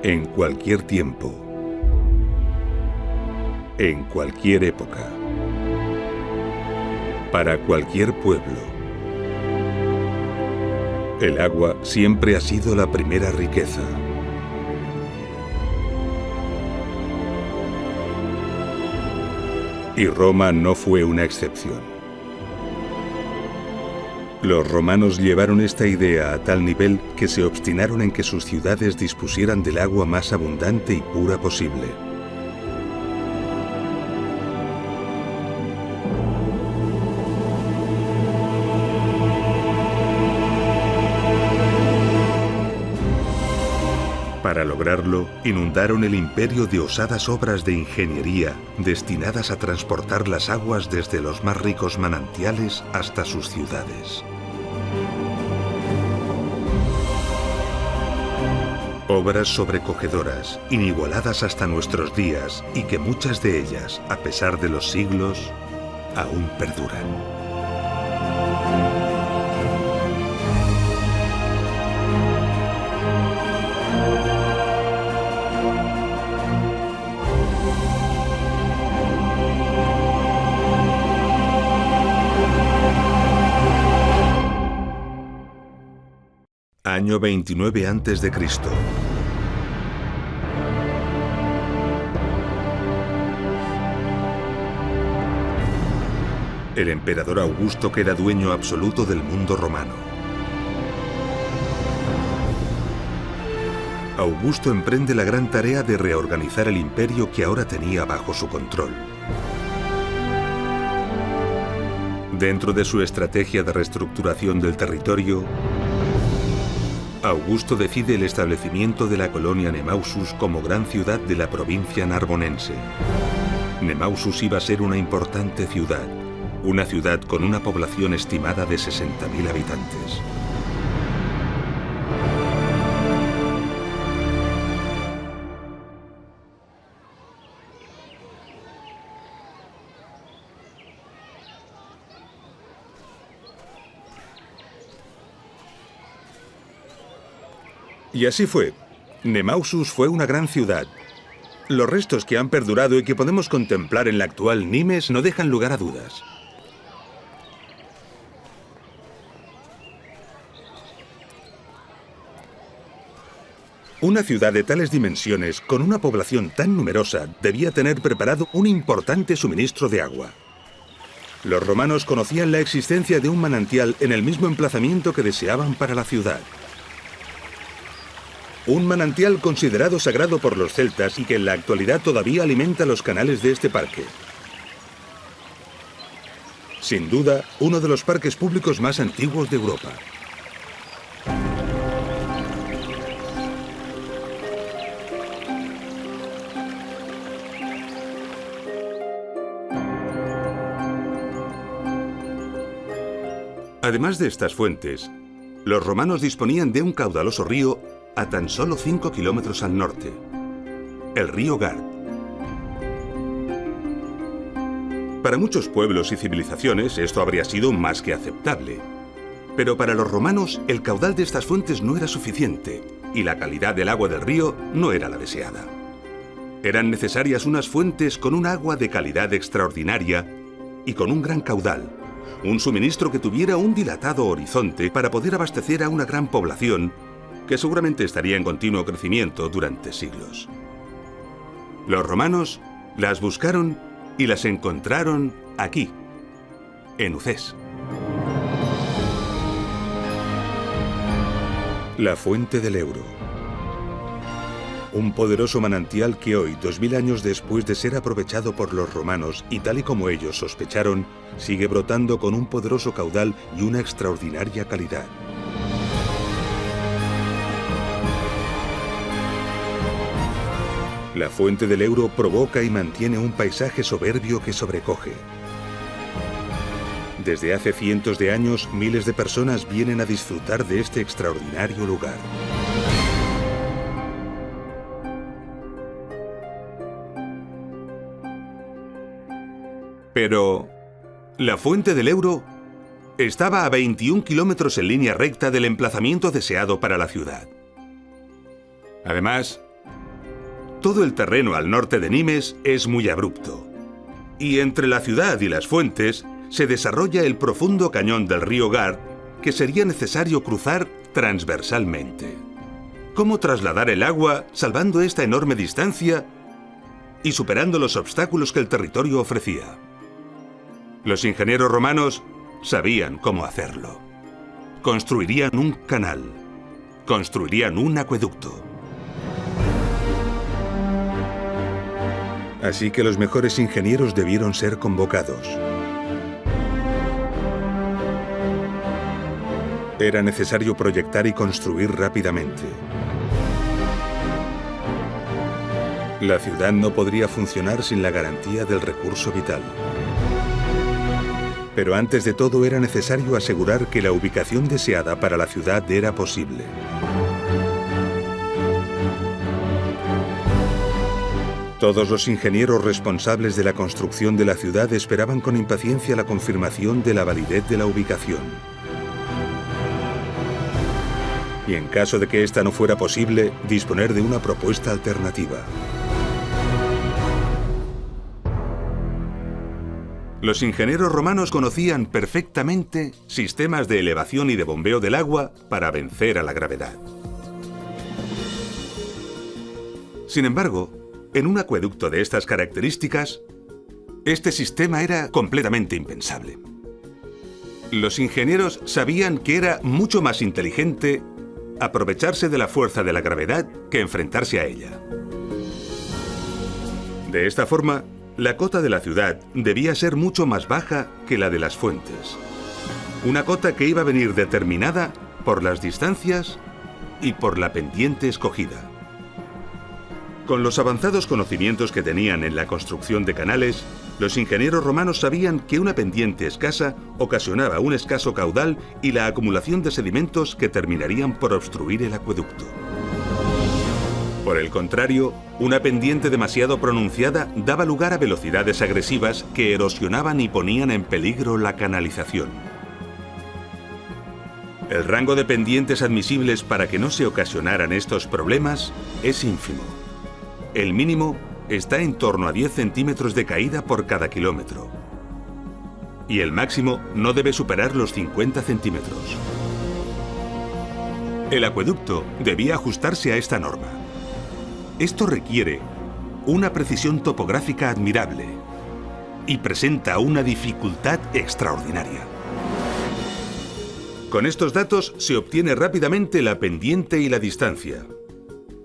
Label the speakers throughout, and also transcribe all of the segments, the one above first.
Speaker 1: En cualquier tiempo, en cualquier época, para cualquier pueblo, el agua siempre ha sido la primera riqueza. Y Roma no fue una excepción. Los romanos llevaron esta idea a tal nivel que se obstinaron en que sus ciudades dispusieran del agua más abundante y pura posible. Para lograrlo, inundaron el imperio de osadas obras de ingeniería destinadas a transportar las aguas desde los más ricos manantiales hasta sus ciudades. Obras sobrecogedoras, inigualadas hasta nuestros días y que muchas de ellas, a pesar de los siglos, aún perduran. Año 29 a.C. El emperador Augusto queda dueño absoluto del mundo romano. Augusto emprende la gran tarea de reorganizar el imperio que ahora tenía bajo su control. Dentro de su estrategia de reestructuración del territorio, Augusto decide el establecimiento de la colonia Nemausus como gran ciudad de la provincia narbonense. Nemausus iba a ser una importante ciudad, una ciudad con una población estimada de 60.000 habitantes. Y así fue. Nemausus fue una gran ciudad. Los restos que han perdurado y que podemos contemplar en la actual Nimes no dejan lugar a dudas. Una ciudad de tales dimensiones, con una población tan numerosa, debía tener preparado un importante suministro de agua. Los romanos conocían la existencia de un manantial en el mismo emplazamiento que deseaban para la ciudad. Un manantial considerado sagrado por los celtas y que en la actualidad todavía alimenta los canales de este parque. Sin duda, uno de los parques públicos más antiguos de Europa. Además de estas fuentes, los romanos disponían de un caudaloso río a tan solo 5 kilómetros al norte, el río Gard. Para muchos pueblos y civilizaciones esto habría sido más que aceptable. Pero para los romanos el caudal de estas fuentes no era suficiente y la calidad del agua del río no era la deseada. Eran necesarias unas fuentes con un agua de calidad extraordinaria y con un gran caudal, un suministro que tuviera un dilatado horizonte para poder abastecer a una gran población que seguramente estaría en continuo crecimiento durante siglos. Los romanos las buscaron y las encontraron aquí, en Ucés. La fuente del Euro. Un poderoso manantial que hoy, 2000 años después de ser aprovechado por los romanos y tal y como ellos sospecharon, sigue brotando con un poderoso caudal y una extraordinaria calidad. La fuente del Euro provoca y mantiene un paisaje soberbio que sobrecoge. Desde hace cientos de años, miles de personas vienen a disfrutar de este extraordinario lugar. Pero la fuente del Euro estaba a 21 kilómetros en línea recta del emplazamiento deseado para la ciudad. Además, Todo el terreno al norte de Nimes es muy abrupto. Y entre la ciudad y las fuentes se desarrolla el profundo cañón del río Gard que sería necesario cruzar transversalmente. ¿Cómo trasladar el agua salvando esta enorme distancia y superando los obstáculos que el territorio ofrecía? Los ingenieros romanos sabían cómo hacerlo. Construirían un canal, construirían un acueducto. Así que los mejores ingenieros debieron ser convocados. Era necesario proyectar y construir rápidamente. La ciudad no podría funcionar sin la garantía del recurso vital. Pero antes de todo era necesario asegurar que la ubicación deseada para la ciudad era posible. Todos los ingenieros responsables de la construcción de la ciudad esperaban con impaciencia la confirmación de la validez de la ubicación. Y en caso de que esta no fuera posible, disponer de una propuesta alternativa. Los ingenieros romanos conocían perfectamente sistemas de elevación y de bombeo del agua para vencer a la gravedad. Sin embargo, en un acueducto de estas características, este sistema era completamente impensable. Los ingenieros sabían que era mucho más inteligente aprovecharse de la fuerza de la gravedad que enfrentarse a ella. De esta forma, la cota de la ciudad debía ser mucho más baja que la de las fuentes. Una cota que iba a venir determinada por las distancias y por la pendiente escogida. Con los avanzados conocimientos que tenían en la construcción de canales, los ingenieros romanos sabían que una pendiente escasa ocasionaba un escaso caudal y la acumulación de sedimentos que terminarían por obstruir el acueducto. Por el contrario, una pendiente demasiado pronunciada daba lugar a velocidades agresivas que erosionaban y ponían en peligro la canalización. El rango de pendientes admisibles para que no se ocasionaran estos problemas es ínfimo. El mínimo está en torno a 10 centímetros de caída por cada kilómetro. Y el máximo no debe superar los 50 centímetros. El acueducto debía ajustarse a esta norma. Esto requiere una precisión topográfica admirable y presenta una dificultad extraordinaria. Con estos datos se obtiene rápidamente la pendiente y la distancia.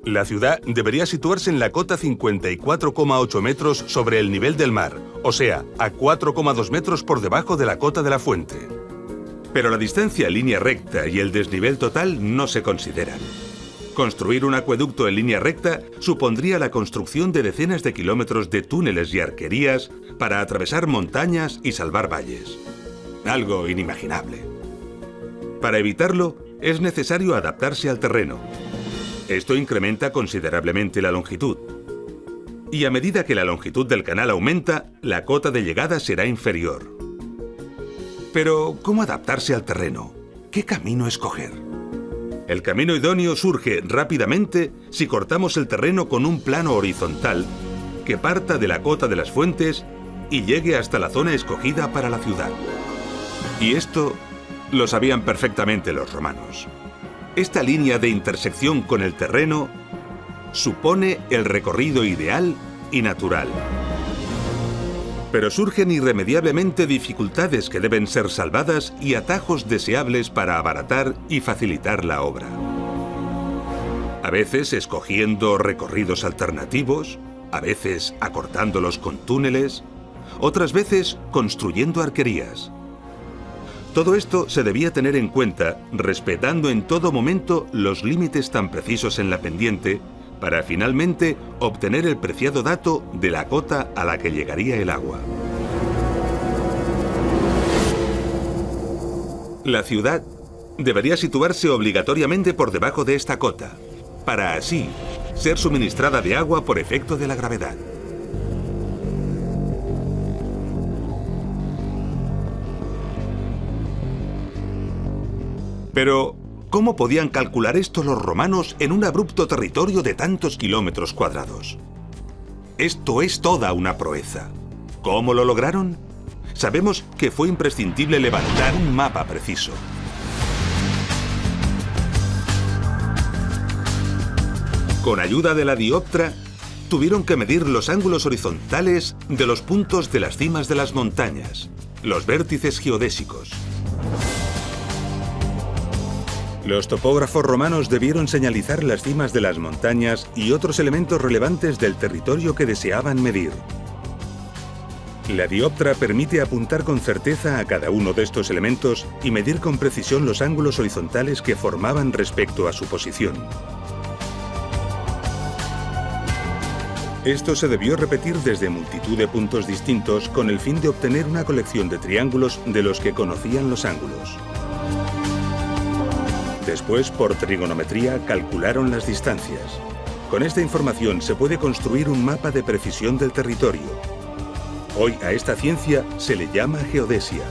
Speaker 1: La ciudad debería situarse en la cota 54,8 metros sobre el nivel del mar, o sea, a 4,2 metros por debajo de la cota de la fuente. Pero la distancia en línea recta y el desnivel total no se consideran. Construir un acueducto en línea recta supondría la construcción de decenas de kilómetros de túneles y arquerías para atravesar montañas y salvar valles. Algo inimaginable. Para evitarlo, es necesario adaptarse al terreno. Esto incrementa considerablemente la longitud. Y a medida que la longitud del canal aumenta, la cota de llegada será inferior. Pero, ¿cómo adaptarse al terreno? ¿Qué camino escoger? El camino idóneo surge rápidamente si cortamos el terreno con un plano horizontal que parta de la cota de las fuentes y llegue hasta la zona escogida para la ciudad. Y esto lo sabían perfectamente los romanos. Esta línea de intersección con el terreno supone el recorrido ideal y natural. Pero surgen irremediablemente dificultades que deben ser salvadas y atajos deseables para abaratar y facilitar la obra. A veces escogiendo recorridos alternativos, a veces acortándolos con túneles, otras veces construyendo arquerías. Todo esto se debía tener en cuenta, respetando en todo momento los límites tan precisos en la pendiente, para finalmente obtener el preciado dato de la cota a la que llegaría el agua. La ciudad debería situarse obligatoriamente por debajo de esta cota, para así ser suministrada de agua por efecto de la gravedad. Pero, ¿Cómo podían calcular esto los romanos en un abrupto territorio de tantos kilómetros cuadrados? Esto es toda una proeza. ¿Cómo lo lograron? Sabemos que fue imprescindible levantar un mapa preciso. Con ayuda de la dioptra, tuvieron que medir los ángulos horizontales de los puntos de las cimas de las montañas, los vértices geodésicos. Los topógrafos romanos debieron señalizar las cimas de las montañas y otros elementos relevantes del territorio que deseaban medir. La dioptra permite apuntar con certeza a cada uno de estos elementos y medir con precisión los ángulos horizontales que formaban respecto a su posición. Esto se debió repetir desde multitud de puntos distintos con el fin de obtener una colección de triángulos de los que conocían los ángulos. Después, por trigonometría, calcularon las distancias. Con esta información se puede construir un mapa de precisión del territorio. Hoy a esta ciencia se le llama geodesia.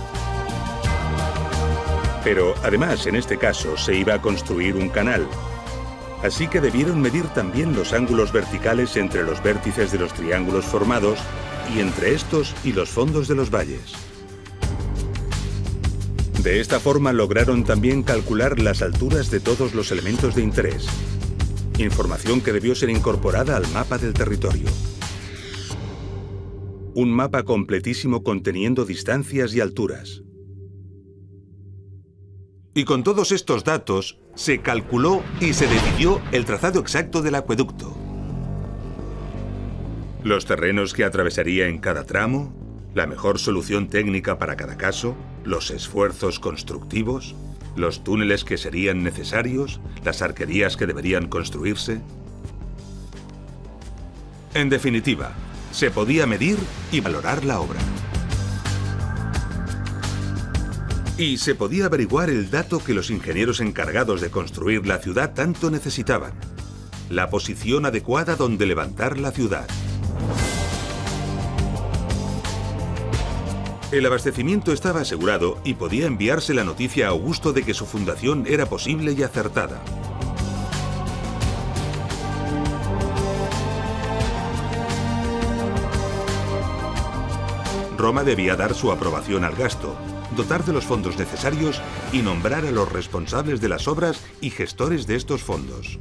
Speaker 1: Pero además, en este caso, se iba a construir un canal. Así que debieron medir también los ángulos verticales entre los vértices de los triángulos formados y entre estos y los fondos de los valles. De esta forma lograron también calcular las alturas de todos los elementos de interés, información que debió ser incorporada al mapa del territorio. Un mapa completísimo conteniendo distancias y alturas. Y con todos estos datos, se calculó y se decidió el trazado exacto del acueducto. Los terrenos que atravesaría en cada tramo, la mejor solución técnica para cada caso, los esfuerzos constructivos, los túneles que serían necesarios, las arquerías que deberían construirse. En definitiva, se podía medir y valorar la obra. Y se podía averiguar el dato que los ingenieros encargados de construir la ciudad tanto necesitaban: la posición adecuada donde levantar la ciudad. El abastecimiento estaba asegurado y podía enviarse la noticia a Augusto de que su fundación era posible y acertada. Roma debía dar su aprobación al gasto, dotar de los fondos necesarios y nombrar a los responsables de las obras y gestores de estos fondos.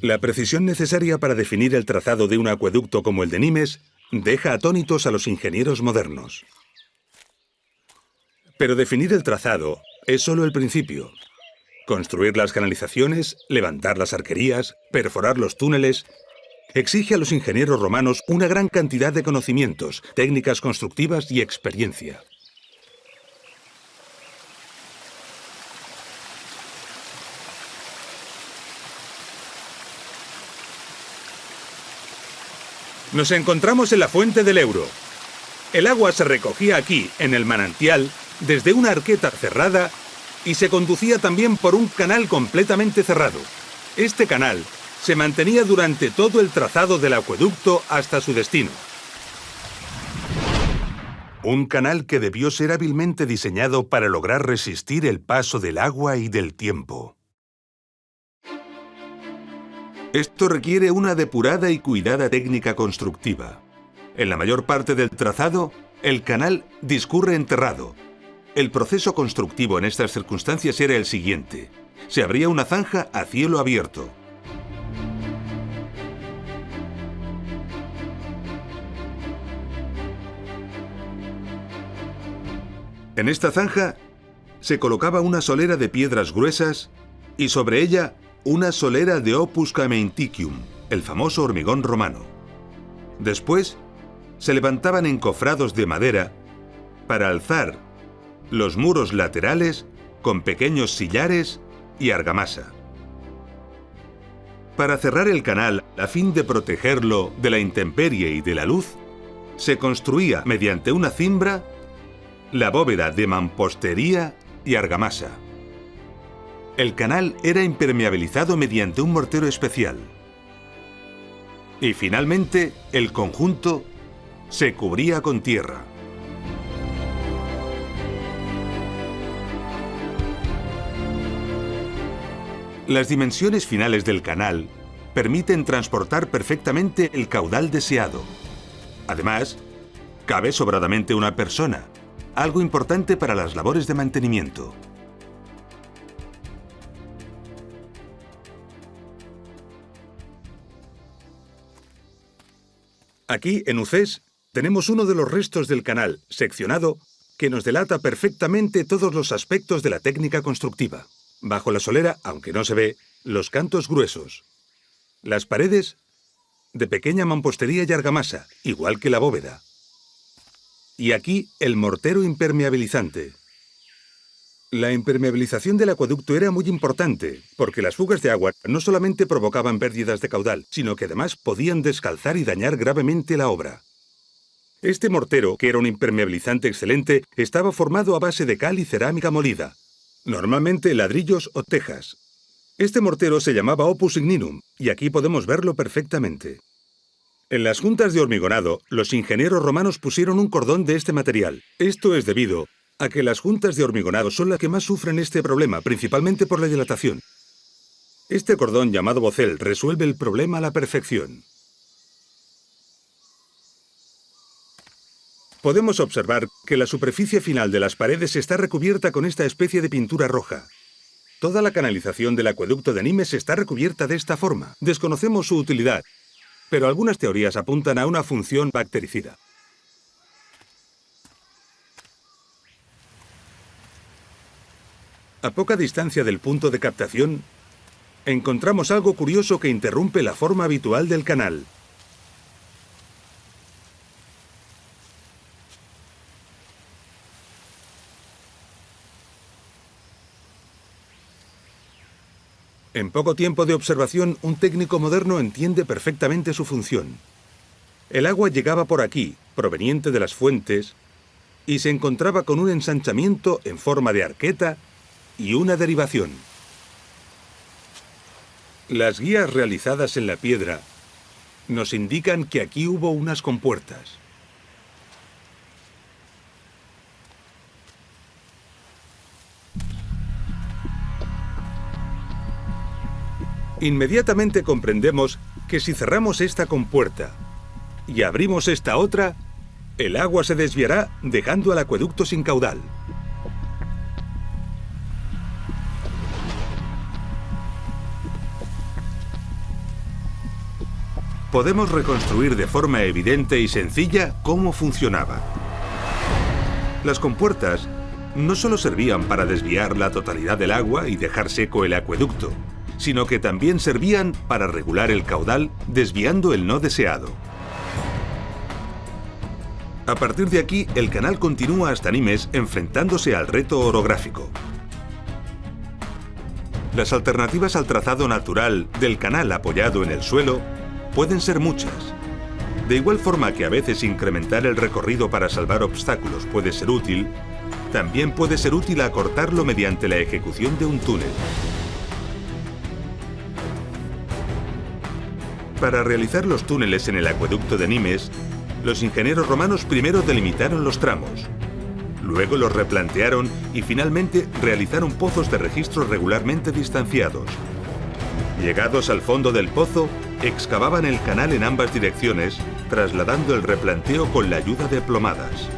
Speaker 1: La precisión necesaria para definir el trazado de un acueducto como el de Nimes deja atónitos a los ingenieros modernos. Pero definir el trazado es solo el principio. Construir las canalizaciones, levantar las arquerías, perforar los túneles, exige a los ingenieros romanos una gran cantidad de conocimientos, técnicas constructivas y experiencia. Nos encontramos en la fuente del Euro. El agua se recogía aquí, en el manantial, desde una arqueta cerrada y se conducía también por un canal completamente cerrado. Este canal se mantenía durante todo el trazado del acueducto hasta su destino. Un canal que debió ser hábilmente diseñado para lograr resistir el paso del agua y del tiempo. Esto requiere una depurada y cuidada técnica constructiva. En la mayor parte del trazado, el canal discurre enterrado. El proceso constructivo en estas circunstancias era el siguiente: se abría una zanja a cielo abierto. En esta zanja se colocaba una solera de piedras gruesas y sobre ella una solera de opus caementicium, el famoso hormigón romano. Después, se levantaban encofrados de madera para alzar los muros laterales con pequeños sillares y argamasa. Para cerrar el canal, a fin de protegerlo de la intemperie y de la luz, se construía mediante una cimbra la bóveda de mampostería y argamasa. El canal era impermeabilizado mediante un mortero especial. Y finalmente, el conjunto se cubría con tierra. Las dimensiones finales del canal permiten transportar perfectamente el caudal deseado. Además, cabe sobradamente una persona, algo importante para las labores de mantenimiento. Aquí, en Ucés, tenemos uno de los restos del canal, seccionado, que nos delata perfectamente todos los aspectos de la técnica constructiva. Bajo la solera, aunque no se ve, los cantos gruesos. Las paredes, de pequeña mampostería y argamasa, igual que la bóveda. Y aquí, el mortero impermeabilizante. La impermeabilización del acueducto era muy importante, porque las fugas de agua no solamente provocaban pérdidas de caudal, sino que además podían descalzar y dañar gravemente la obra. Este mortero, que era un impermeabilizante excelente, estaba formado a base de cal y cerámica molida, normalmente ladrillos o tejas. Este mortero se llamaba opus igninum, y aquí podemos verlo perfectamente. En las juntas de hormigonado, los ingenieros romanos pusieron un cordón de este material. Esto es debido a que las juntas de hormigonado son las que más sufren este problema, principalmente por la dilatación. Este cordón llamado bocel resuelve el problema a la perfección. Podemos observar que la superficie final de las paredes está recubierta con esta especie de pintura roja. Toda la canalización del acueducto de Nimes está recubierta de esta forma. Desconocemos su utilidad, pero algunas teorías apuntan a una función bactericida. A poca distancia del punto de captación, encontramos algo curioso que interrumpe la forma habitual del canal. En poco tiempo de observación, un técnico moderno entiende perfectamente su función. El agua llegaba por aquí, proveniente de las fuentes, y se encontraba con un ensanchamiento en forma de arqueta y una derivación. Las guías realizadas en la piedra nos indican que aquí hubo unas compuertas. Inmediatamente comprendemos que si cerramos esta compuerta y abrimos esta otra, el agua se desviará dejando al acueducto sin caudal. Podemos reconstruir de forma evidente y sencilla cómo funcionaba. Las compuertas no solo servían para desviar la totalidad del agua y dejar seco el acueducto, sino que también servían para regular el caudal desviando el no deseado. A partir de aquí, el canal continúa hasta Nimes enfrentándose al reto orográfico. Las alternativas al trazado natural del canal apoyado en el suelo pueden ser muchas. De igual forma que a veces incrementar el recorrido para salvar obstáculos puede ser útil, también puede ser útil acortarlo mediante la ejecución de un túnel. Para realizar los túneles en el acueducto de Nimes, los ingenieros romanos primero delimitaron los tramos, luego los replantearon y finalmente realizaron pozos de registro regularmente distanciados. Llegados al fondo del pozo, excavaban el canal en ambas direcciones, trasladando el replanteo con la ayuda de plomadas.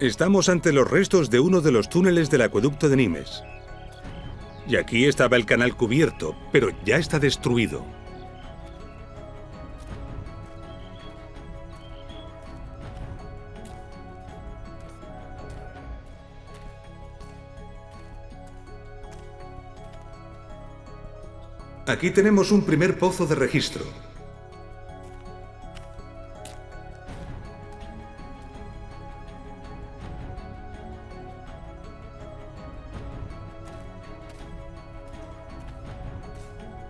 Speaker 1: Estamos ante los restos de uno de los túneles del acueducto de Nimes. Y aquí estaba el canal cubierto, pero ya está destruido. Aquí tenemos un primer pozo de registro.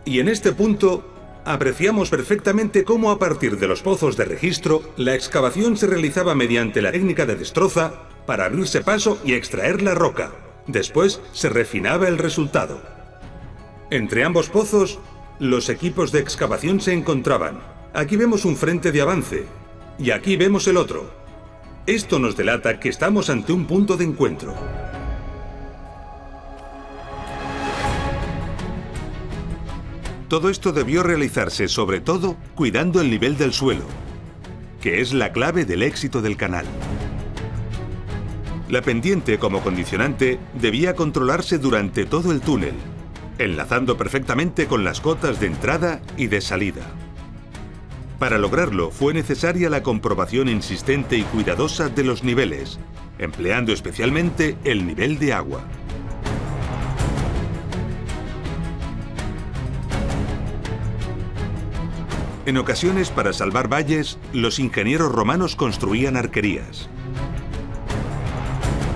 Speaker 1: Y en este punto apreciamos perfectamente cómo a partir de los pozos de registro, la excavación se realizaba mediante la técnica de destroza para abrirse paso y extraer la roca. Después se refinaba el resultado. Entre ambos pozos, los equipos de excavación se encontraban. Aquí vemos un frente de avance y aquí vemos el otro. Esto nos delata que estamos ante un punto de encuentro. Todo esto debió realizarse sobre todo cuidando el nivel del suelo, que es la clave del éxito del canal. La pendiente como condicionante debía controlarse durante todo el túnel, enlazando perfectamente con las cotas de entrada y de salida. Para lograrlo fue necesaria la comprobación insistente y cuidadosa de los niveles, empleando especialmente el nivel de agua. En ocasiones, para salvar valles, los ingenieros romanos construían arquerías.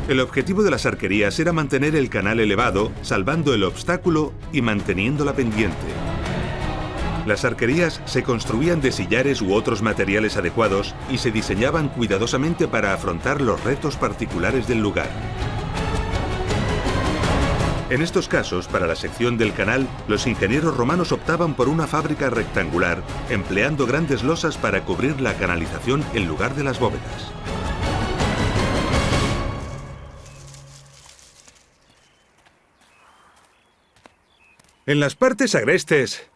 Speaker 1: El objetivo de las arquerías era mantener el canal elevado, salvando el obstáculo y manteniendo la pendiente. Las arquerías se construían de sillares u otros materiales adecuados y se diseñaban cuidadosamente para afrontar los retos particulares del lugar. En estos casos, para la sección del canal, los ingenieros romanos optaban por una fábrica rectangular, empleando grandes losas para cubrir la canalización en lugar de las bóvedas. En las partes agrestes,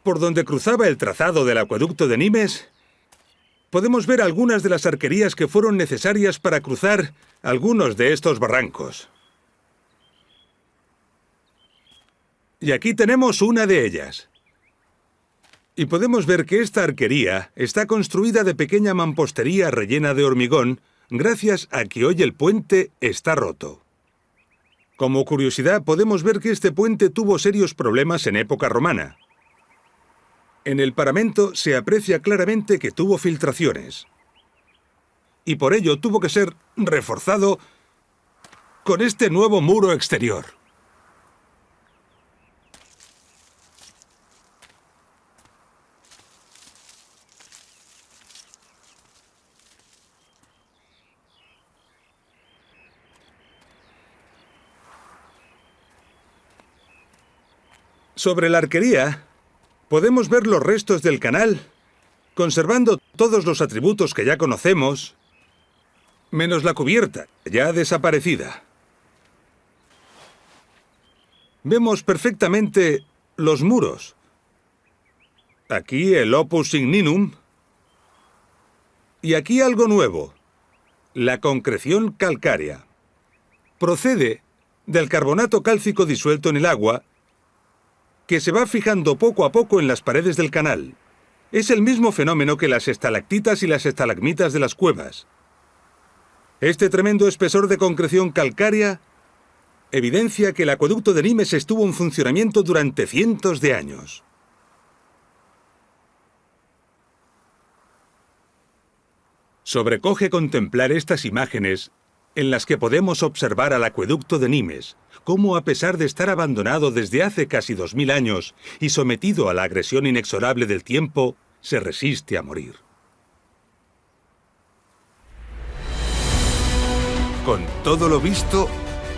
Speaker 1: por donde cruzaba el trazado del acueducto de Nimes, podemos ver algunas de las arquerías que fueron necesarias para cruzar algunos de estos barrancos. Y aquí tenemos una de ellas. Y podemos ver que esta arquería está construida de pequeña mampostería rellena de hormigón, gracias a que hoy el puente está roto. Como curiosidad, podemos ver que este puente tuvo serios problemas en época romana. En el paramento se aprecia claramente que tuvo filtraciones. Y por ello tuvo que ser reforzado con este nuevo muro exterior. Sobre la arquería, podemos ver los restos del canal, conservando todos los atributos que ya conocemos, menos la cubierta, ya desaparecida. Vemos perfectamente los muros. Aquí el opus signinum, y aquí algo nuevo, la concreción calcárea. Procede del carbonato cálcico disuelto en el agua, que se va fijando poco a poco en las paredes del canal. Es el mismo fenómeno que las estalactitas y las estalagmitas de las cuevas. Este tremendo espesor de concreción calcárea evidencia que el acueducto de Nimes estuvo en funcionamiento durante cientos de años. Sobrecoge contemplar estas imágenes en las que podemos observar al acueducto de Nimes, cómo a pesar de estar abandonado desde hace casi 2000 años y sometido a la agresión inexorable del tiempo, se resiste a morir. Con todo lo visto,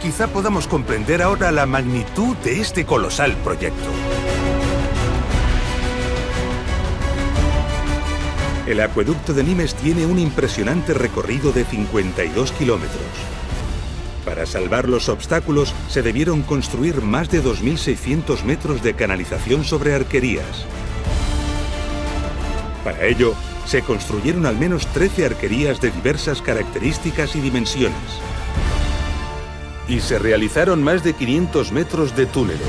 Speaker 1: quizá podamos comprender ahora la magnitud de este colosal proyecto. El acueducto de Nimes tiene un impresionante recorrido de 52 kilómetros. Para salvar los obstáculos, se debieron construir más de 2.600 metros de canalización sobre arquerías. Para ello, se construyeron al menos 13 arquerías de diversas características y dimensiones. Y se realizaron más de 500 metros de túneles.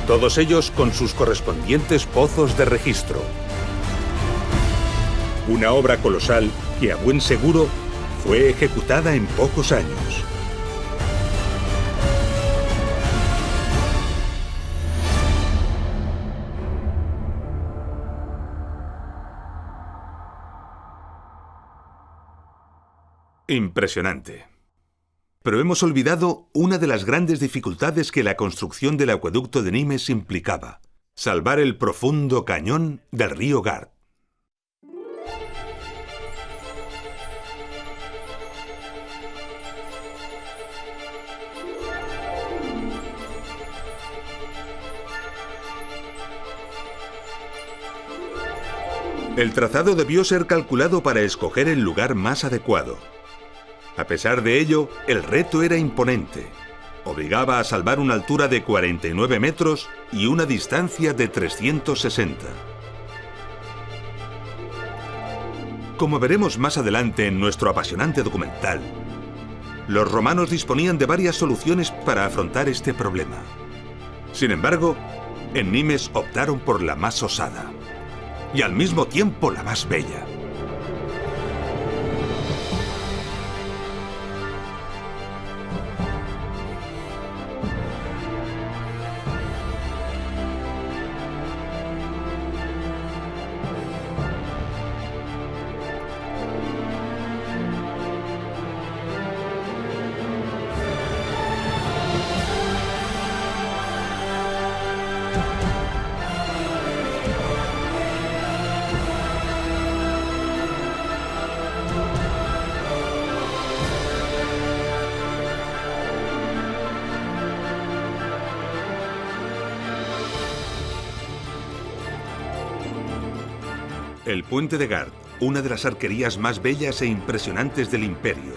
Speaker 1: Todos ellos con sus correspondientes pozos de registro. Una obra colosal que, a buen seguro, fue ejecutada en pocos años. Impresionante. Pero hemos olvidado una de las grandes dificultades que la construcción del acueducto de Nimes implicaba: Salvar el profundo cañón del río Gard. El trazado debió ser calculado para escoger el lugar más adecuado. A pesar de ello, el reto era imponente. Obligaba a salvar una altura de 49 metros y una distancia de 360. Como veremos más adelante en nuestro apasionante documental, los romanos disponían de varias soluciones para afrontar este problema. Sin embargo, en Nimes optaron por la más osada y al mismo tiempo la más bella. El puente de Gard, una de las arquerías más bellas e impresionantes del imperio.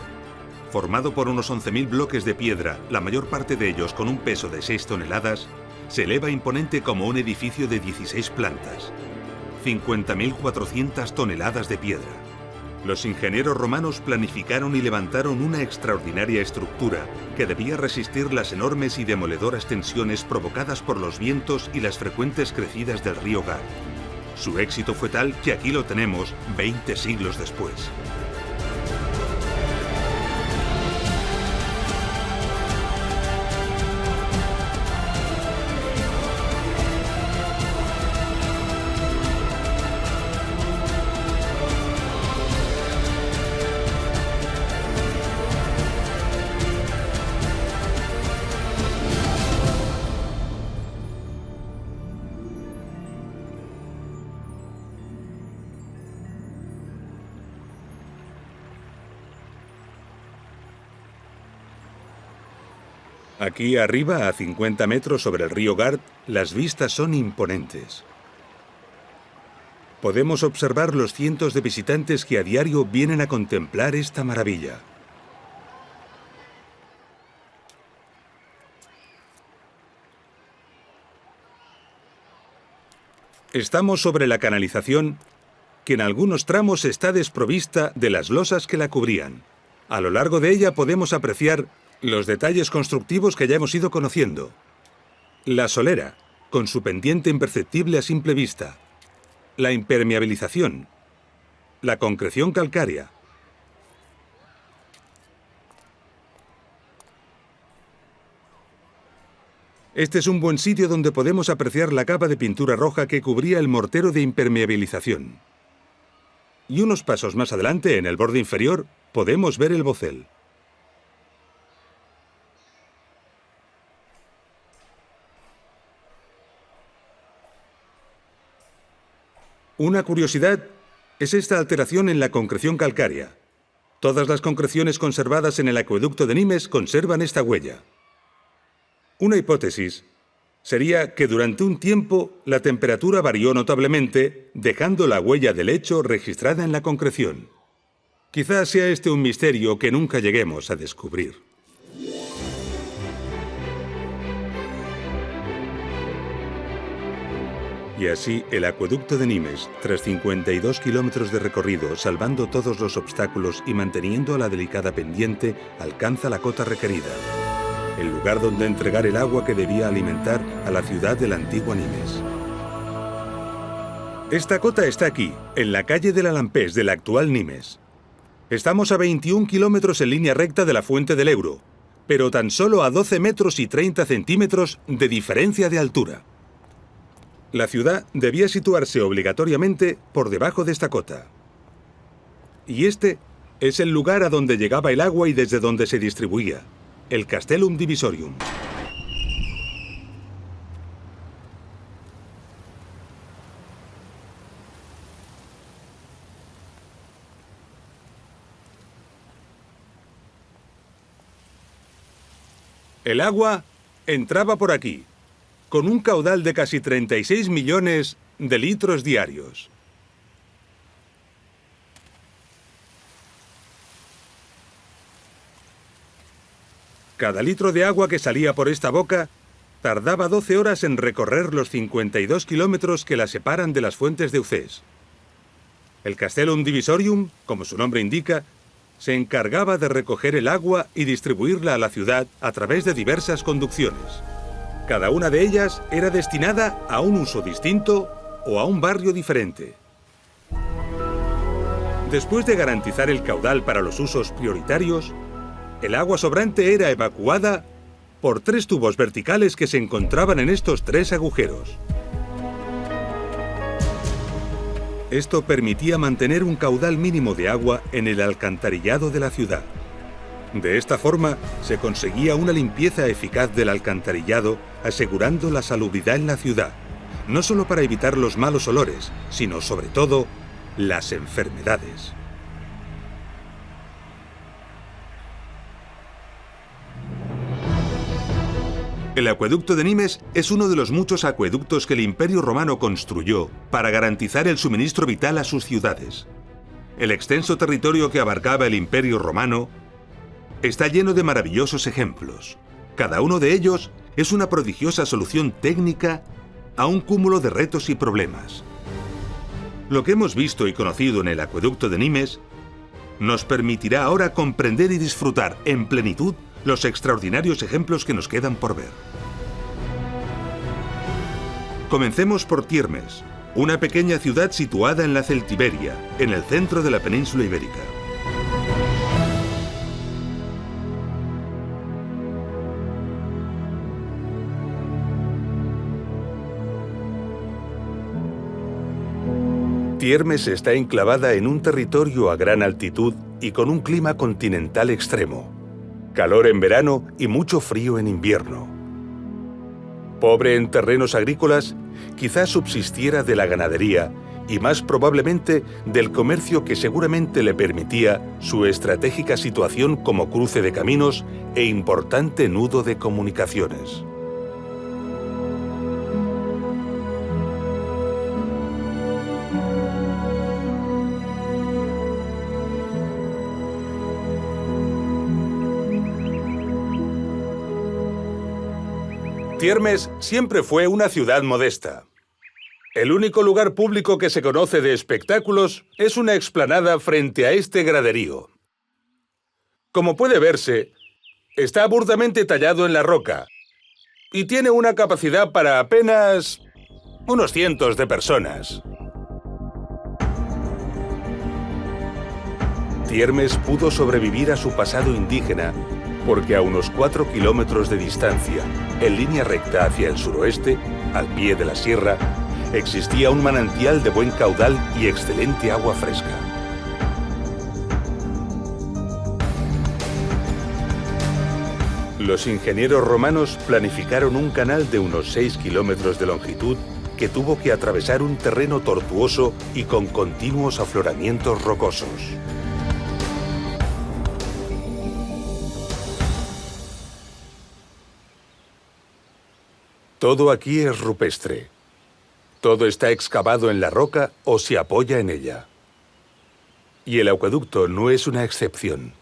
Speaker 1: Formado por unos 11.000 bloques de piedra, la mayor parte de ellos con un peso de 6 toneladas, se eleva imponente como un edificio de 16 plantas. 50.400 toneladas de piedra. Los ingenieros romanos planificaron y levantaron una extraordinaria estructura que debía resistir las enormes y demoledoras tensiones provocadas por los vientos y las frecuentes crecidas del río Gard. Su éxito fue tal que aquí lo tenemos 20 siglos después. Aquí arriba, a 50 metros sobre el río Gard, las vistas son imponentes. Podemos observar los cientos de visitantes que a diario vienen a contemplar esta maravilla. Estamos sobre la canalización, que en algunos tramos está desprovista de las losas que la cubrían. A lo largo de ella podemos apreciar los detalles constructivos que ya hemos ido conociendo. La solera, con su pendiente imperceptible a simple vista. La impermeabilización. La concreción calcárea. Este es un buen sitio donde podemos apreciar la capa de pintura roja que cubría el mortero de impermeabilización. Y unos pasos más adelante, en el borde inferior, podemos ver el bocel. Una curiosidad es esta alteración en la concreción calcárea. Todas las concreciones conservadas en el acueducto de Nimes conservan esta huella. Una hipótesis sería que durante un tiempo la temperatura varió notablemente, dejando la huella del lecho registrada en la concreción. Quizás sea este un misterio que nunca lleguemos a descubrir. Y así, el acueducto de Nimes, tras 52 kilómetros de recorrido, salvando todos los obstáculos y manteniendo la delicada pendiente, alcanza la cota requerida, el lugar donde entregar el agua que debía alimentar a la ciudad de la antigua Nimes. Esta cota está aquí, en la calle del Alampés de la actual Nimes. Estamos a 21 kilómetros en línea recta de la fuente del Ebro, pero tan solo a 12 metros y 30 centímetros de diferencia de altura. La ciudad debía situarse obligatoriamente por debajo de esta cota. Y este es el lugar a donde llegaba el agua y desde donde se distribuía, el Castellum Divisorium. El agua entraba por aquí, con un caudal de casi 36 millones de litros diarios. Cada litro de agua que salía por esta boca tardaba 12 horas en recorrer los 52 kilómetros que la separan de las fuentes de Ucés. El Castellum Divisorium, como su nombre indica, se encargaba de recoger el agua y distribuirla a la ciudad a través de diversas conducciones. Cada una de ellas era destinada a un uso distinto o a un barrio diferente. Después de garantizar el caudal para los usos prioritarios, el agua sobrante era evacuada por 3 tubos verticales que se encontraban en estos 3 agujeros. Esto permitía mantener un caudal mínimo de agua en el alcantarillado de la ciudad. De esta forma, se conseguía una limpieza eficaz del alcantarillado, asegurando la salubridad en la ciudad, no solo para evitar los malos olores, sino sobre todo, las enfermedades. El acueducto de Nimes es uno de los muchos acueductos que el Imperio Romano construyó para garantizar el suministro vital a sus ciudades. El extenso territorio que abarcaba el Imperio Romano está lleno de maravillosos ejemplos. Cada uno de ellos es una prodigiosa solución técnica a un cúmulo de retos y problemas. Lo que hemos visto y conocido en el acueducto de Nimes nos permitirá ahora comprender y disfrutar en plenitud los extraordinarios ejemplos que nos quedan por ver. Comencemos por Tiermes, una pequeña ciudad situada en la Celtiberia, en el centro de la península ibérica. Tiermes está enclavada en un territorio a gran altitud y con un clima continental extremo. Calor en verano y mucho frío en invierno. Pobre en terrenos agrícolas, quizás subsistiera de la ganadería y más probablemente del comercio que seguramente le permitía su estratégica situación como cruce de caminos e importante nudo de comunicaciones. Tiermes siempre fue una ciudad modesta. El único lugar público que se conoce de espectáculos es una explanada frente a este graderío. Como puede verse, está burdamente tallado en la roca y tiene una capacidad para apenas unos cientos de personas. Tiermes pudo sobrevivir a su pasado indígena porque a unos 4 kilómetros de distancia, en línea recta hacia el suroeste, al pie de la sierra, existía un manantial de buen caudal y excelente agua fresca. Los ingenieros romanos planificaron un canal de unos 6 kilómetros de longitud que tuvo que atravesar un terreno tortuoso y con continuos afloramientos rocosos. Todo aquí es rupestre. Todo está excavado en la roca o se apoya en ella. Y el acueducto no es una excepción.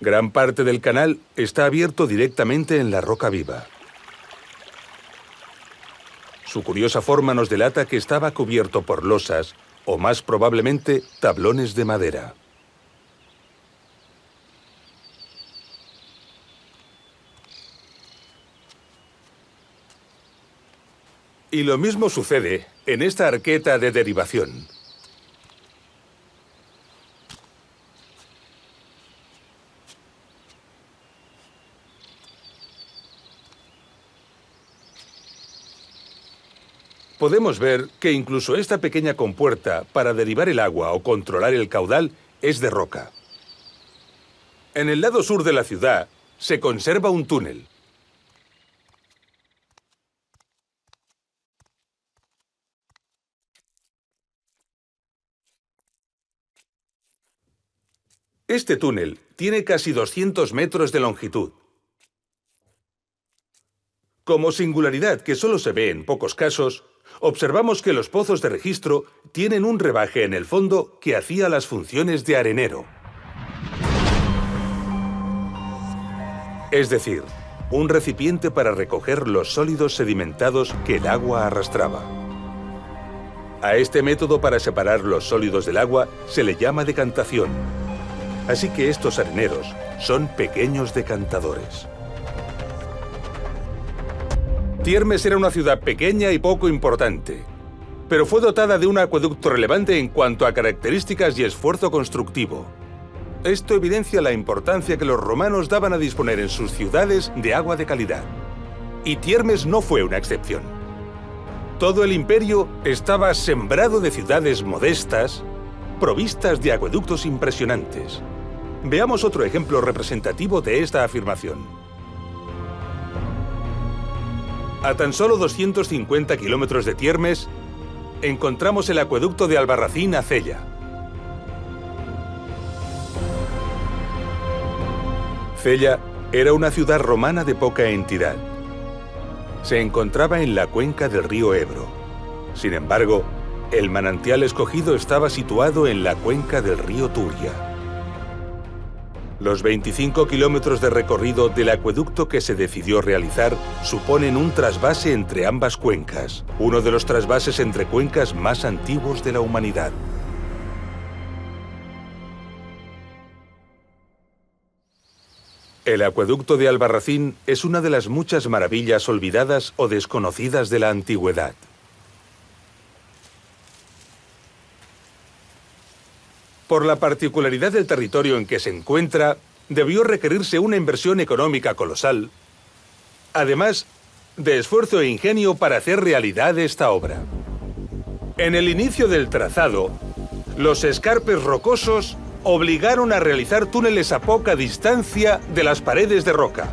Speaker 1: Gran parte del canal está abierto directamente en la roca viva. Su curiosa forma nos delata que estaba cubierto por losas, o más probablemente tablones de madera. Y lo mismo sucede en esta arqueta de derivación. Podemos ver que incluso esta pequeña compuerta para derivar el agua o controlar el caudal es de roca. En el lado sur de la ciudad se conserva un túnel. Este túnel tiene casi 200 metros de longitud. Como singularidad que solo se ve en pocos casos, observamos que los pozos de registro tienen un rebaje en el fondo que hacía las funciones de arenero. Es decir, un recipiente para recoger los sólidos sedimentados que el agua arrastraba. A este método para separar los sólidos del agua se le llama decantación. Así que estos areneros son pequeños decantadores. Tiermes era una ciudad pequeña y poco importante, pero fue dotada de un acueducto relevante en cuanto a características y esfuerzo constructivo. Esto evidencia la importancia que los romanos daban a disponer en sus ciudades de agua de calidad. Y Tiermes no fue una excepción. Todo el imperio estaba sembrado de ciudades modestas, provistas de acueductos impresionantes. Veamos otro ejemplo representativo de esta afirmación. A tan solo 250 kilómetros de Tiermes, encontramos el acueducto de Albarracín a Cella. Cella era una ciudad romana de poca entidad. Se encontraba en la cuenca del río Ebro. Sin embargo, el manantial escogido estaba situado en la cuenca del río Turia. Los 25 kilómetros de recorrido del acueducto que se decidió realizar suponen un trasvase entre ambas cuencas, uno de los trasvases entre cuencas más antiguos de la humanidad. El acueducto de Albarracín es una de las muchas maravillas olvidadas o desconocidas de la antigüedad. Por la particularidad del territorio en que se encuentra, debió requerirse una inversión económica colosal, además de esfuerzo e ingenio para hacer realidad esta obra. En el inicio del trazado, los escarpes rocosos obligaron a realizar túneles a poca distancia de las paredes de roca.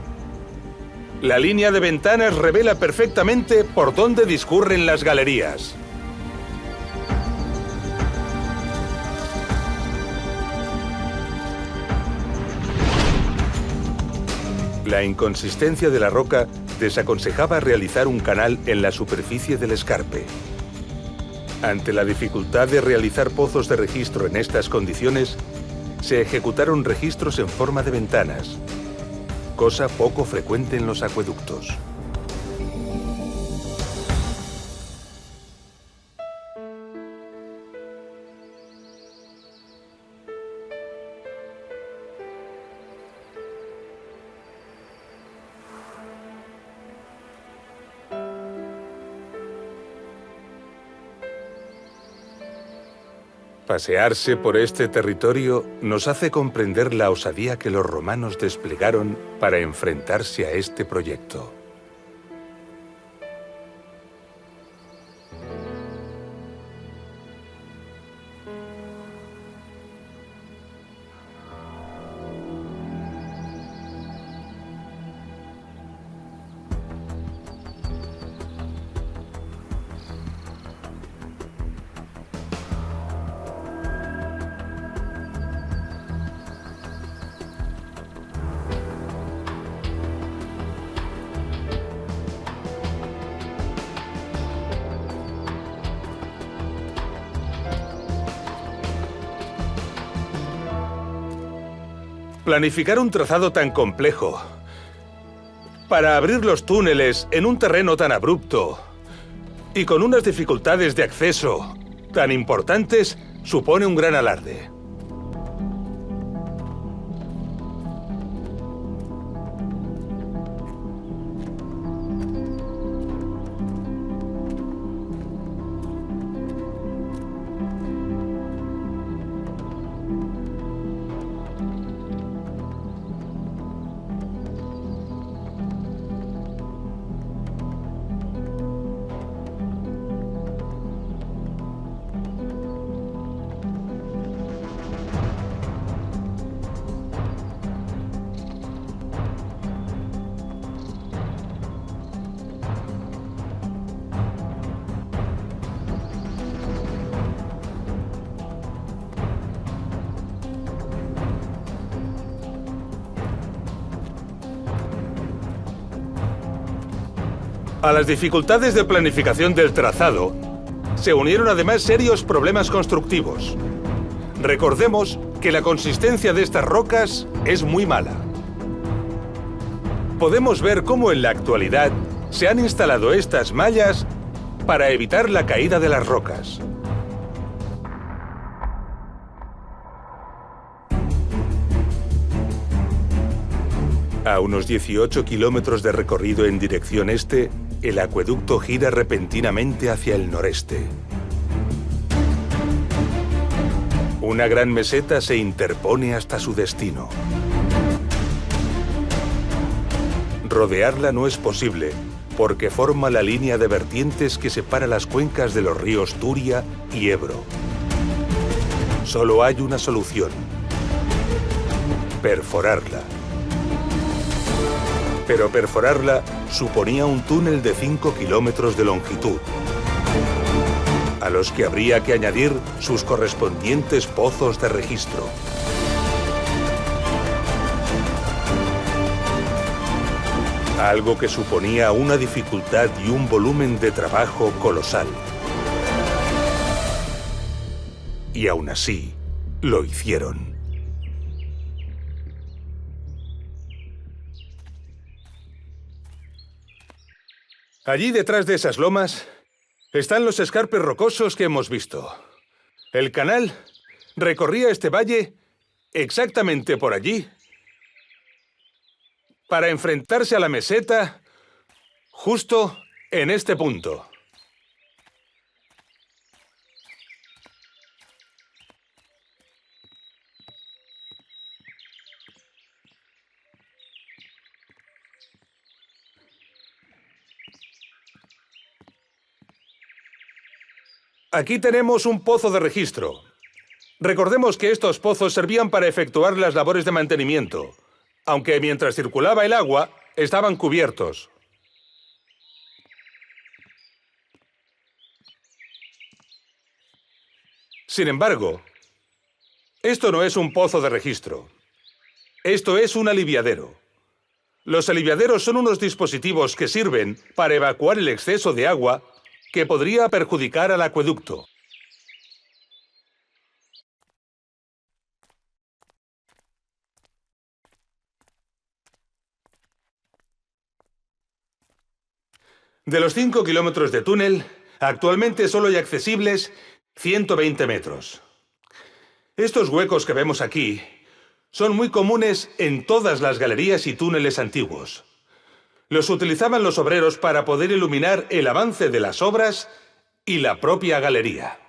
Speaker 1: La línea de ventanas revela perfectamente por dónde discurren las galerías. La inconsistencia de la roca desaconsejaba realizar un canal en la superficie del escarpe. Ante la dificultad de realizar pozos de registro en estas condiciones, se ejecutaron registros en forma de ventanas, cosa poco frecuente en los acueductos. Pasearse por este territorio nos hace comprender la osadía que los romanos desplegaron para enfrentarse a este proyecto. Planificar un trazado tan complejo para abrir los túneles en un terreno tan abrupto y con unas dificultades de acceso tan importantes supone un gran alarde.
Speaker 2: A las dificultades de planificación del trazado, se unieron además serios problemas constructivos. Recordemos que la consistencia de estas rocas es muy mala. Podemos ver cómo en la actualidad se han instalado estas mallas para evitar la caída de las rocas. A unos 18 kilómetros de recorrido en dirección este, el acueducto gira repentinamente hacia el noreste. Una gran meseta se interpone hasta su destino. Rodearla no es posible, porque forma la línea de vertientes que separa las cuencas de los ríos Turia y Ebro. Solo hay una solución: perforarla. Pero perforarla suponía un túnel de 5 kilómetros de longitud, a los que habría que añadir sus correspondientes pozos de registro. Algo que suponía una dificultad y un volumen de trabajo colosal. Y aún así, lo hicieron. Allí detrás de esas lomas están los escarpes rocosos que hemos visto. El canal recorría este valle exactamente por allí para enfrentarse a la meseta justo en este punto. Aquí tenemos un pozo de registro. Recordemos que estos pozos servían para efectuar las labores de mantenimiento, aunque mientras circulaba el agua, estaban cubiertos. Sin embargo, esto no es un pozo de registro. Esto es un aliviadero. Los aliviaderos son unos dispositivos que sirven para evacuar el exceso de agua que podría perjudicar al acueducto. De los 5 kilómetros de túnel, actualmente solo hay accesibles 120 metros. Estos huecos que vemos aquí son muy comunes en todas las galerías y túneles antiguos. Los utilizaban los obreros para poder iluminar el avance de las obras y la propia galería.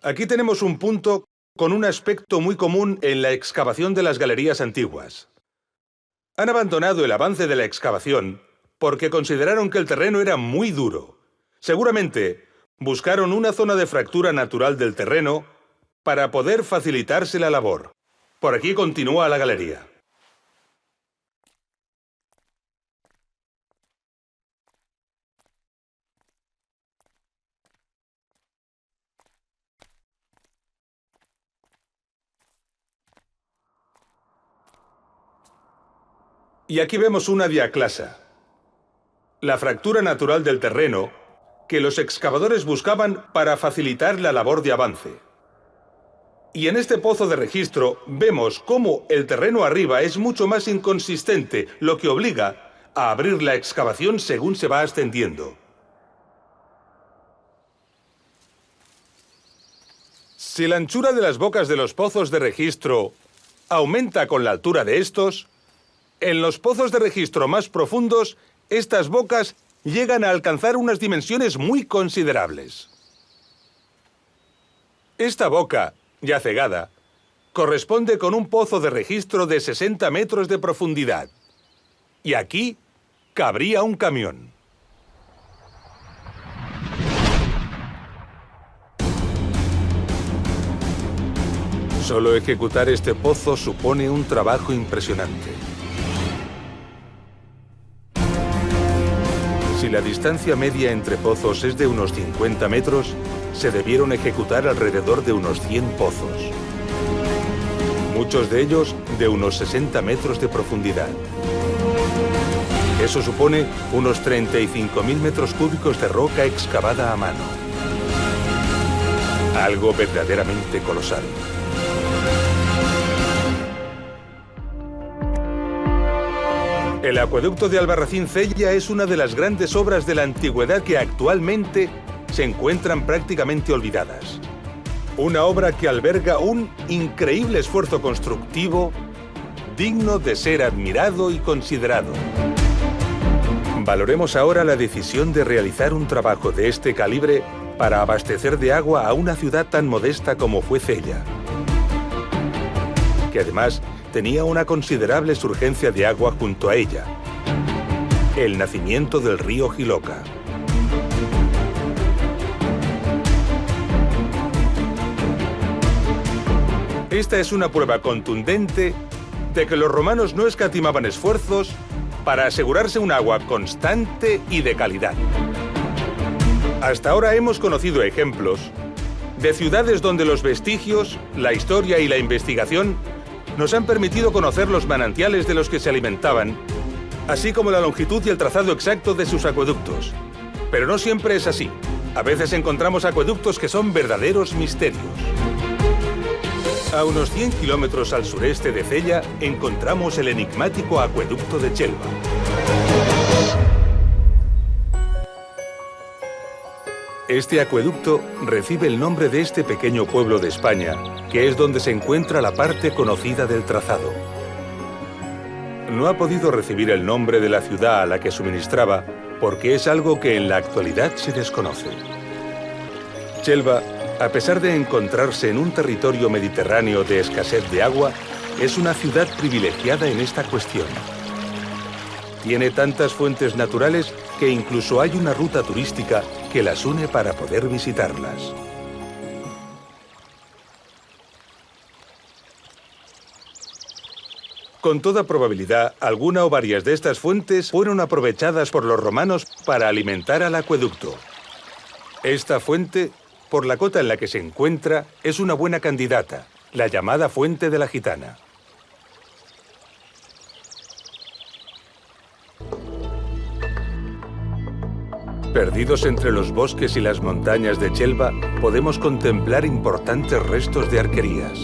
Speaker 2: Aquí tenemos un punto con un aspecto muy común en la excavación de las galerías antiguas. Han abandonado el avance de la excavación porque consideraron que el terreno era muy duro. Seguramente buscaron una zona de fractura natural del terreno para poder facilitarse la labor. Por aquí continúa la galería. Y aquí vemos una diaclasa, la fractura natural del terreno que los excavadores buscaban para facilitar la labor de avance. Y en este pozo de registro vemos cómo el terreno arriba es mucho más inconsistente, lo que obliga a abrir la excavación según se va ascendiendo. Si la anchura de las bocas de los pozos de registro aumenta con la altura de estos, en los pozos de registro más profundos, estas bocas llegan a alcanzar unas dimensiones muy considerables. Esta boca, ya cegada, corresponde con un pozo de registro de 60 metros de profundidad. Y aquí cabría un camión. Solo ejecutar este pozo supone un trabajo impresionante. Si la distancia media entre pozos es de unos 50 metros, se debieron ejecutar alrededor de unos 100 pozos. Muchos de ellos de unos 60 metros de profundidad. Eso supone unos 35.000 metros cúbicos de roca excavada a mano. Algo verdaderamente colosal. El acueducto de Albarracín-Cella es una de las grandes obras de la antigüedad que actualmente se encuentran prácticamente olvidadas. Una obra que alberga un increíble esfuerzo constructivo digno de ser admirado y considerado. Valoremos ahora la decisión de realizar un trabajo de este calibre para abastecer de agua a una ciudad tan modesta como fue Cella, que además tenía una considerable surgencia de agua junto a ella: el nacimiento del río Jiloca. Esta es una prueba contundente de que los romanos no escatimaban esfuerzos para asegurarse un agua constante y de calidad. Hasta ahora hemos conocido ejemplos de ciudades donde los vestigios, la historia y la investigación nos han permitido conocer los manantiales de los que se alimentaban, así como la longitud y el trazado exacto de sus acueductos. Pero no siempre es así. A veces encontramos acueductos que son verdaderos misterios. A unos 100 kilómetros al sureste de Cella encontramos el enigmático acueducto de Chelva. Este acueducto recibe el nombre de este pequeño pueblo de España, que es donde se encuentra la parte conocida del trazado. No ha podido recibir el nombre de la ciudad a la que suministraba porque es algo que en la actualidad se desconoce. Chelva, a pesar de encontrarse en un territorio mediterráneo de escasez de agua, es una ciudad privilegiada en esta cuestión. Tiene tantas fuentes naturales que incluso hay una ruta turística que las une para poder visitarlas. Con toda probabilidad, alguna o varias de estas fuentes fueron aprovechadas por los romanos para alimentar al acueducto. Esta fuente, por la cota en la que se encuentra, es una buena candidata, la llamada Fuente de la Gitana. Perdidos entre los bosques y las montañas de Chelva, podemos contemplar importantes restos de arquerías.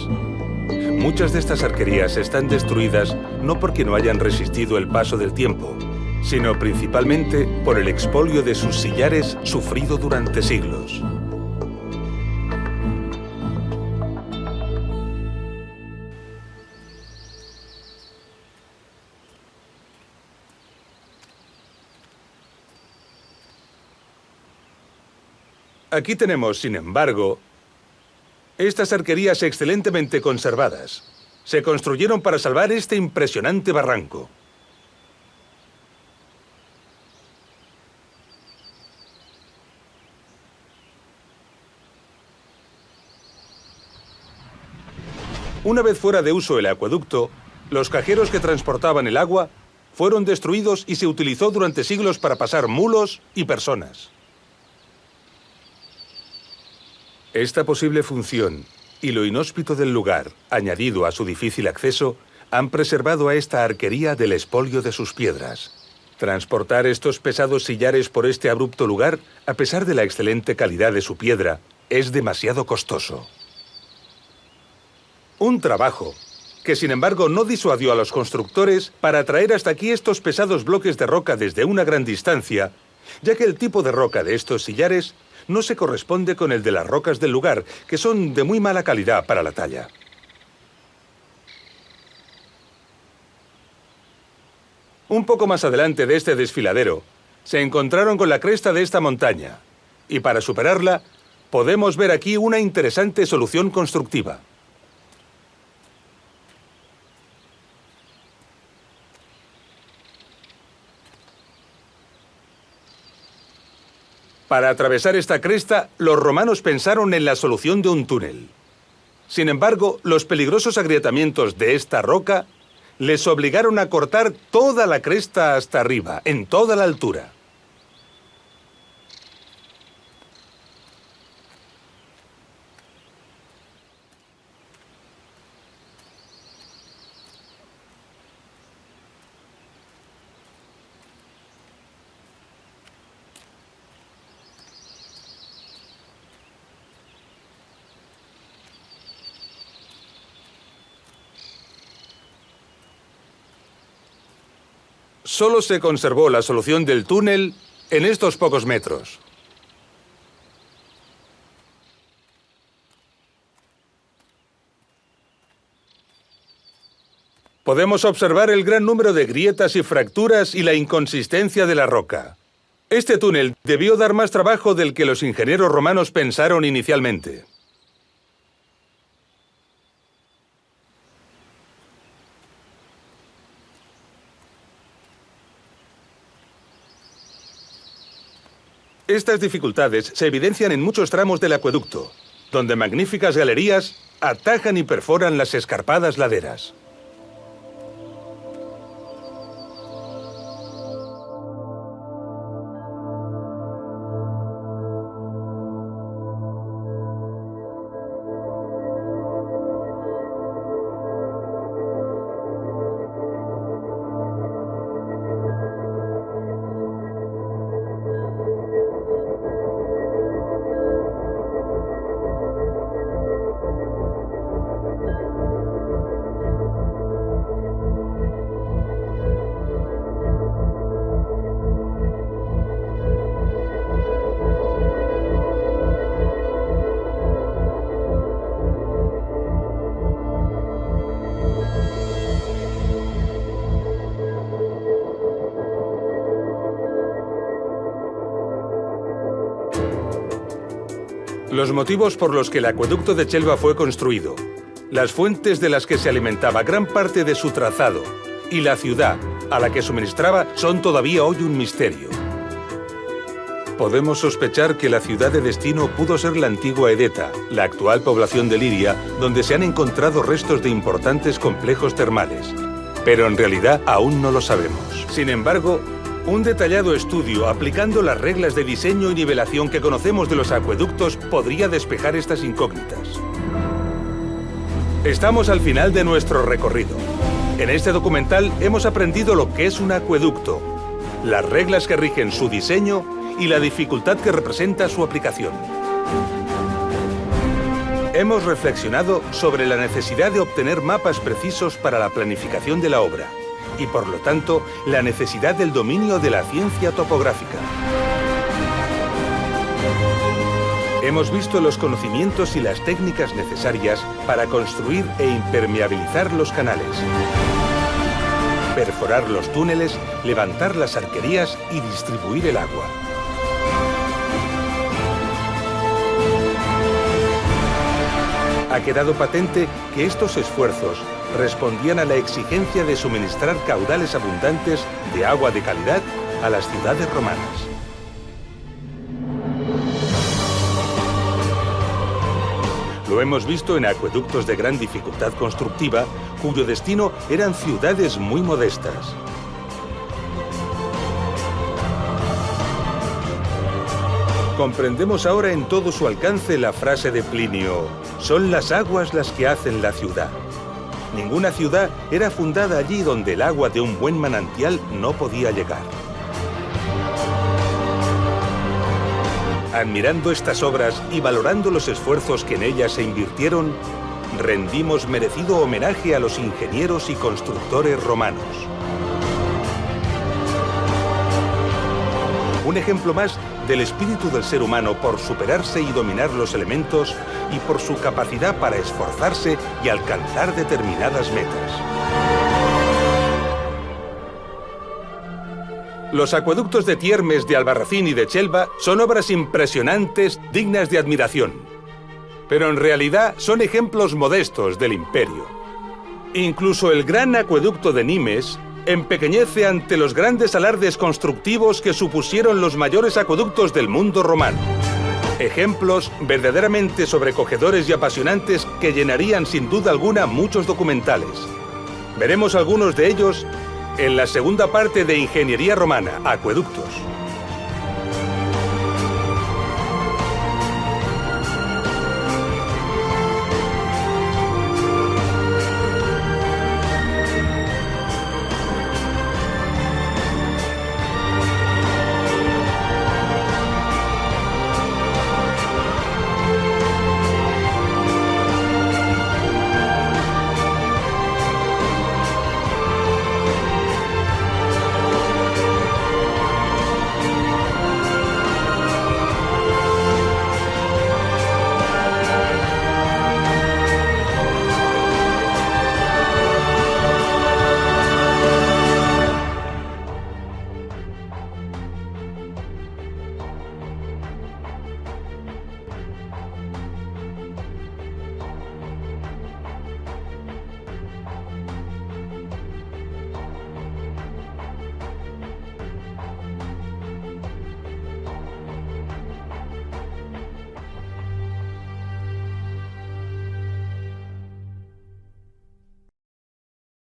Speaker 2: Muchas de estas arquerías están destruidas no porque no hayan resistido el paso del tiempo, sino principalmente por el expolio de sus sillares sufrido durante siglos. Aquí tenemos, sin embargo, estas arquerías excelentemente conservadas. Se construyeron para salvar este impresionante barranco. Una vez fuera de uso el acueducto, los cajeros que transportaban el agua fueron destruidos y se utilizó durante siglos para pasar mulos y personas. Esta posible función y lo inhóspito del lugar, añadido a su difícil acceso, han preservado a esta arquería del expolio de sus piedras. Transportar estos pesados sillares por este abrupto lugar, a pesar de la excelente calidad de su piedra, es demasiado costoso. Un trabajo que, sin embargo, no disuadió a los constructores para traer hasta aquí estos pesados bloques de roca desde una gran distancia, ya que el tipo de roca de estos sillares no se corresponde con el de las rocas del lugar, que son de muy mala calidad para la talla. Un poco más adelante de este desfiladero, se encontraron con la cresta de esta montaña, y para superarla, podemos ver aquí una interesante solución constructiva. Para atravesar esta cresta, los romanos pensaron en la solución de un túnel. Sin embargo, los peligrosos agrietamientos de esta roca les obligaron a cortar toda la cresta hasta arriba, en toda la altura. Solo se conservó la solución del túnel en estos pocos metros. Podemos observar el gran número de grietas y fracturas y la inconsistencia de la roca. Este túnel debió dar más trabajo del que los ingenieros romanos pensaron inicialmente. Estas dificultades se evidencian en muchos tramos del acueducto, donde magníficas galerías atajan y perforan las escarpadas laderas. Los motivos por los que el acueducto de Chelva fue construido, las fuentes de las que se alimentaba gran parte de su trazado y la ciudad a la que suministraba son todavía hoy un misterio. Podemos sospechar que la ciudad de destino pudo ser la antigua Edeta, la actual población de Liria, donde se han encontrado restos de importantes complejos termales. Pero en realidad aún no lo sabemos. Sin embargo, un detallado estudio aplicando las reglas de diseño y nivelación que conocemos de los acueductos podría despejar estas incógnitas. Estamos al final de nuestro recorrido. En este documental hemos aprendido lo que es un acueducto, las reglas que rigen su diseño y la dificultad que representa su aplicación. Hemos reflexionado sobre la necesidad de obtener mapas precisos para la planificación de la obra y, por lo tanto, la necesidad del dominio de la ciencia topográfica. Hemos visto los conocimientos y las técnicas necesarias para construir e impermeabilizar los canales, perforar los túneles, levantar las arquerías y distribuir el agua. Ha quedado patente que estos esfuerzos respondían a la exigencia de suministrar caudales abundantes de agua de calidad a las ciudades romanas. Lo hemos visto en acueductos de gran dificultad constructiva, cuyo destino eran ciudades muy modestas. Comprendemos ahora en todo su alcance la frase de Plinio: son las aguas las que hacen la ciudad. Ninguna ciudad era fundada allí donde el agua de un buen manantial no podía llegar. Admirando estas obras y valorando los esfuerzos que en ellas se invirtieron, rendimos merecido homenaje a los ingenieros y constructores romanos. Un ejemplo más del espíritu del ser humano por superarse y dominar los elementos y por su capacidad para esforzarse y alcanzar determinadas metas. Los acueductos de Tiermes, de Albarracín y de Chelva son obras impresionantes, dignas de admiración. Pero en realidad son ejemplos modestos del imperio. Incluso el gran acueducto de Nimes empequeñece ante los grandes alardes constructivos que supusieron los mayores acueductos del mundo romano. Ejemplos verdaderamente sobrecogedores y apasionantes que llenarían sin duda alguna muchos documentales. Veremos algunos de ellos en la segunda parte de Ingeniería Romana, Acueductos.